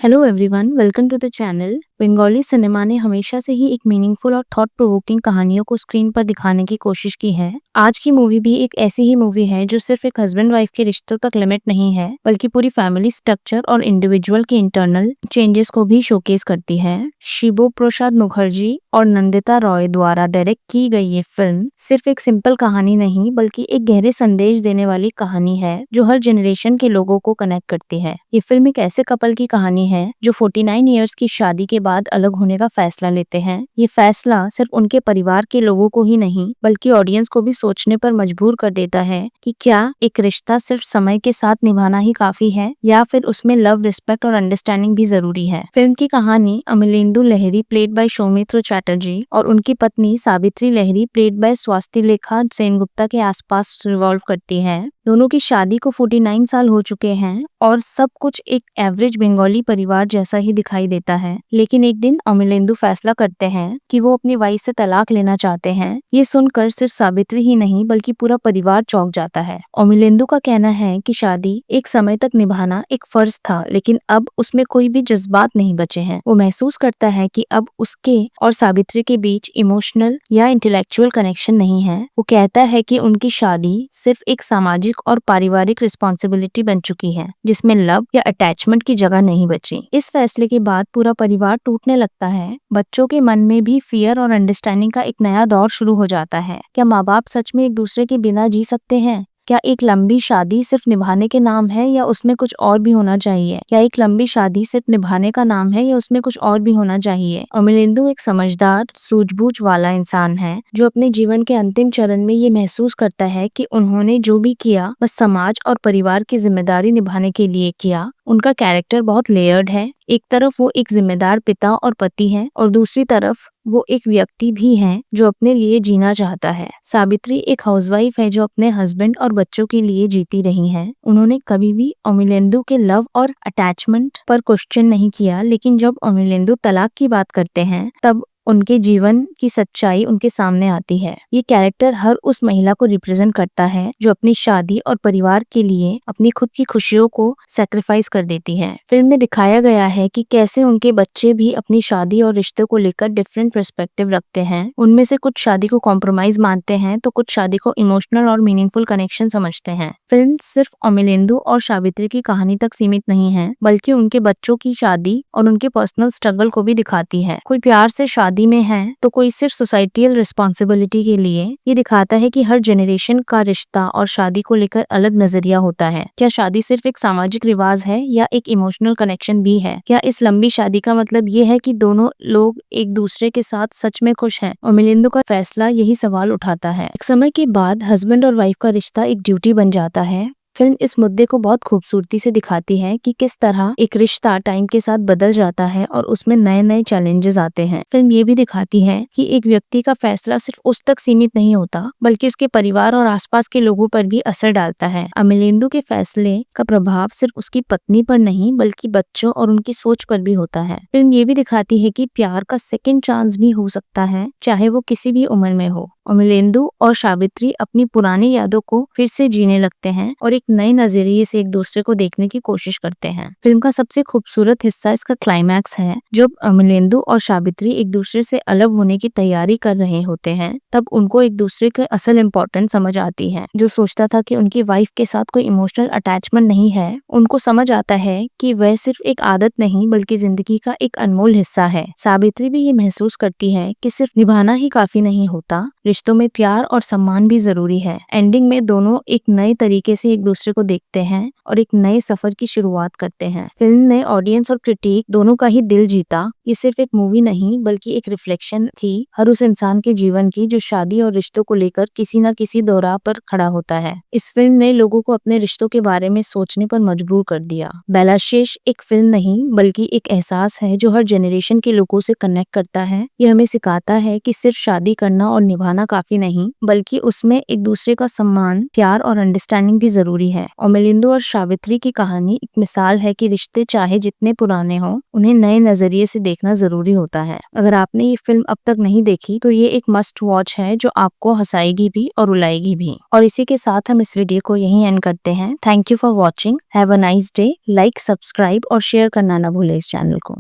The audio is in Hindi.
Hello everyone, welcome to the channel. Bengali cinema ने हमेशा से ही एक मीनिंगफुल और थॉट प्रोवोकिंग कहानियों को स्क्रीन पर दिखाने की कोशिश की है। आज की मूवी भी एक ऐसी ही मूवी है जो सिर्फ एक हस्बैंड वाइफ के रिश्तों तक लिमिट नहीं है, बल्कि पूरी फैमिली स्ट्रक्चर और इंडिविजुअल के इंटरनल चेंजेस को भी शोकेस करती है। शिबो प्रसाद मुखर्जी और नंदिता रॉय द्वारा डायरेक्ट की गई ये फिल्म सिर्फ एक सिंपल कहानी नहीं, बल्कि एक गहरे संदेश देने वाली कहानी है जो हर जनरेशन के लोगों को कनेक्ट करती है। ये फिल्म एक ऐसे कपल की कहानी है जो 49 इयर्स की शादी के बाद अलग होने का फैसला लेते हैं। ये फैसला सिर्फ उनके परिवार के लोगों को ही नहीं, बल्कि ऑडियंस को भी सोचने पर मजबूर कर देता है कि क्या एक रिश्ता सिर्फ समय के साथ निभाना ही काफी है, या फिर उसमें लव, रिस्पेक्ट और अंडरस्टैंडिंग भी जरूरी है। फिल्म की कहानी अमलेंदु लहरी प्लेड बाय सौमित्र चैटर्जी और उनकी पत्नी सावित्री लहरी प्लेड बाय स्वास्तिलेखा सेनगुप्ता के आसपास रिवॉल्व करती है। दोनों की शादी को 49 साल हो चुके हैं और सब कुछ एक एवरेज बंगाली परिवार जैसा ही दिखाई देता है। लेकिन एक दिन अमलेंदु फैसला करते हैं कि वो अपनी वाइफ से तलाक लेना चाहते हैं। ये सुनकर सिर्फ सावित्री ही नहीं, बल्कि पूरा परिवार चौंक जाता है। अमलेंदु का कहना है कि शादी एक समय तक निभाना एक फर्ज था, लेकिन अब उसमें कोई भी जज्बात नहीं बचे हैं। वो महसूस करता है कि अब उसके और सावित्री के बीच इमोशनल या इंटेलेक्चुअल कनेक्शन नहीं है। वो कहता है कि उनकी शादी सिर्फ एक सामाजिक और पारिवारिक रिस्पॉन्सिबिलिटी बन चुकी है, जिसमें लव या अटैचमेंट की जगह नहीं बची। इस फैसले के बाद पूरा परिवार टूटने लगता है। बच्चों के मन में भी फियर और अंडरस्टैंडिंग का एक नया दौर शुरू हो जाता है। क्या माँ बाप सच में एक दूसरे के बिना जी सकते हैं? क्या एक लंबी शादी सिर्फ निभाने के नाम है, या उसमें कुछ और भी होना चाहिए? क्या एक लंबी शादी सिर्फ निभाने का नाम है, या उसमें कुछ और भी होना चाहिए? अमलेंदु एक समझदार, सूझबूझ वाला इंसान है जो अपने जीवन के अंतिम चरण में ये महसूस करता है कि उन्होंने जो भी किया बस समाज और परिवार की जिम्मेदारी निभाने के लिए किया। उनका कैरेक्टर बहुत लेयर्ड है। एक तरफ वो एक जिम्मेदार पिता और पति हैं, और दूसरी तरफ वो एक व्यक्ति भी हैं जो अपने लिए जीना चाहता है। सावित्री एक हाउसवाइफ है जो अपने हस्बैंड और बच्चों के लिए जीती रही हैं। उन्होंने कभी भी अमलेंदु के लव और अटैचमेंट पर क्वेश्चन नहीं किया, लेकिन जब अमलेंदु तलाक की बात करते हैं तब उनके जीवन की सच्चाई उनके सामने आती है। ये कैरेक्टर हर उस महिला को रिप्रेजेंट करता है जो अपनी शादी और परिवार के लिए अपनी खुद की खुशियों को सैक्रिफाइस कर देती है। फिल्म में दिखाया गया है कि कैसे उनके बच्चे भी अपनी शादी और रिश्तों को लेकर डिफरेंट पर्सपेक्टिव रखते हैं। उनमें से कुछ शादी को कॉम्प्रोमाइज मानते हैं, तो कुछ शादी को इमोशनल और मीनिंगफुल कनेक्शन समझते हैं। फिल्म सिर्फ अमलेंदु और सावित्री की कहानी तक सीमित नहीं है, बल्कि उनके बच्चों की शादी और उनके पर्सनल स्ट्रगल को भी दिखाती है। कोई प्यार से शादी में है, तो कोई सिर्फ सोसाइटियल रिस्पॉन्सिबिलिटी के लिए। ये दिखाता है कि हर जनरेशन का रिश्ता और शादी को लेकर अलग नजरिया होता है। क्या शादी सिर्फ एक सामाजिक रिवाज है, या एक इमोशनल कनेक्शन भी है? क्या इस लंबी शादी का मतलब ये है कि दोनों लोग एक दूसरे के साथ सच में खुश हैं? और मिलिंदो का फैसला यही सवाल उठाता है। एक समय के बाद हस्बैंड और वाइफ का रिश्ता एक ड्यूटी बन जाता है। फिल्म इस मुद्दे को बहुत खूबसूरती से दिखाती है कि किस तरह एक रिश्ता टाइम के साथ बदल जाता है और उसमें नए नए चैलेंजेस आते हैं। फिल्म ये भी दिखाती है कि एक व्यक्ति का फैसला सिर्फ उस तक सीमित नहीं होता, बल्कि उसके परिवार और आसपास के लोगों पर भी असर डालता है। अमलेंदु के फैसले का प्रभाव सिर्फ उसकी पत्नी पर नहीं, बल्कि बच्चों और उनकी सोच पर भी होता है। फिल्म ये भी दिखाती है कि प्यार का सेकेंड चांस भी हो सकता है, चाहे वो किसी भी उम्र में हो। अमलेंदु और सावित्री अपनी पुरानी यादों को फिर से जीने लगते हैं और एक नए नजरिए से एक दूसरे को देखने की कोशिश करते हैं। फिल्म का सबसे खूबसूरत हिस्सा इसका क्लाइमैक्स है। जब अमलेंदु और सावित्री एक दूसरे से अलग होने की तैयारी कर रहे होते हैं, तब उनको एक दूसरे के असल इम्पोर्टेंस समझ आती है। जो सोचता था कि उनकी वाइफ के साथ कोई इमोशनल अटैचमेंट नहीं है, उनको समझ आता है कि वह सिर्फ एक आदत नहीं, बल्कि जिंदगी का एक अनमोल हिस्सा है। सावित्री भी ये महसूस करती है कि सिर्फ निभाना ही काफी नहीं होता, रिश्तों में प्यार और सम्मान भी जरूरी है। एंडिंग में दोनों एक नए तरीके से एक दूसरे को देखते हैं और एक नए सफर की शुरुआत करते हैं। फिल्म ने ऑडियंस और क्रिटिक दोनों का ही दिल जीता। ये सिर्फ एक मूवी नहीं, बल्कि एक रिफ्लेक्शन थी हर उस इंसान के जीवन की जो शादी और रिश्तों को लेकर किसी न किसी दौराह पर खड़ा होता है। इस फिल्म ने लोगों को अपने रिश्तों के बारे में सोचने पर मजबूर कर दिया। बेलाशेष एक फिल्म नहीं, बल्कि एक एहसास है जो हर जनरेशन के लोगों से कनेक्ट करता है। ये हमें सिखाता है कि सिर्फ शादी करना और निभाना काफी नहीं, बल्कि उसमें एक दूसरे का सम्मान, प्यार और अंडरस्टैंडिंग भी जरूरी है। और मिलिंदो और सावित्री की कहानी एक मिसाल है कि रिश्ते चाहे जितने पुराने हों, उन्हें नए नजरिए से देखना जरूरी होता है। अगर आपने ये फिल्म अब तक नहीं देखी तो ये एक मस्ट वॉच है जो आपको हंसाएगी भी और रुलाएगी भी। और इसी के साथ हम इस वीडियो को यहीं एंड करते हैं। Thank you for watching. Have a nice day. Like, subscribe और शेयर करना ना भूले इस चैनल को।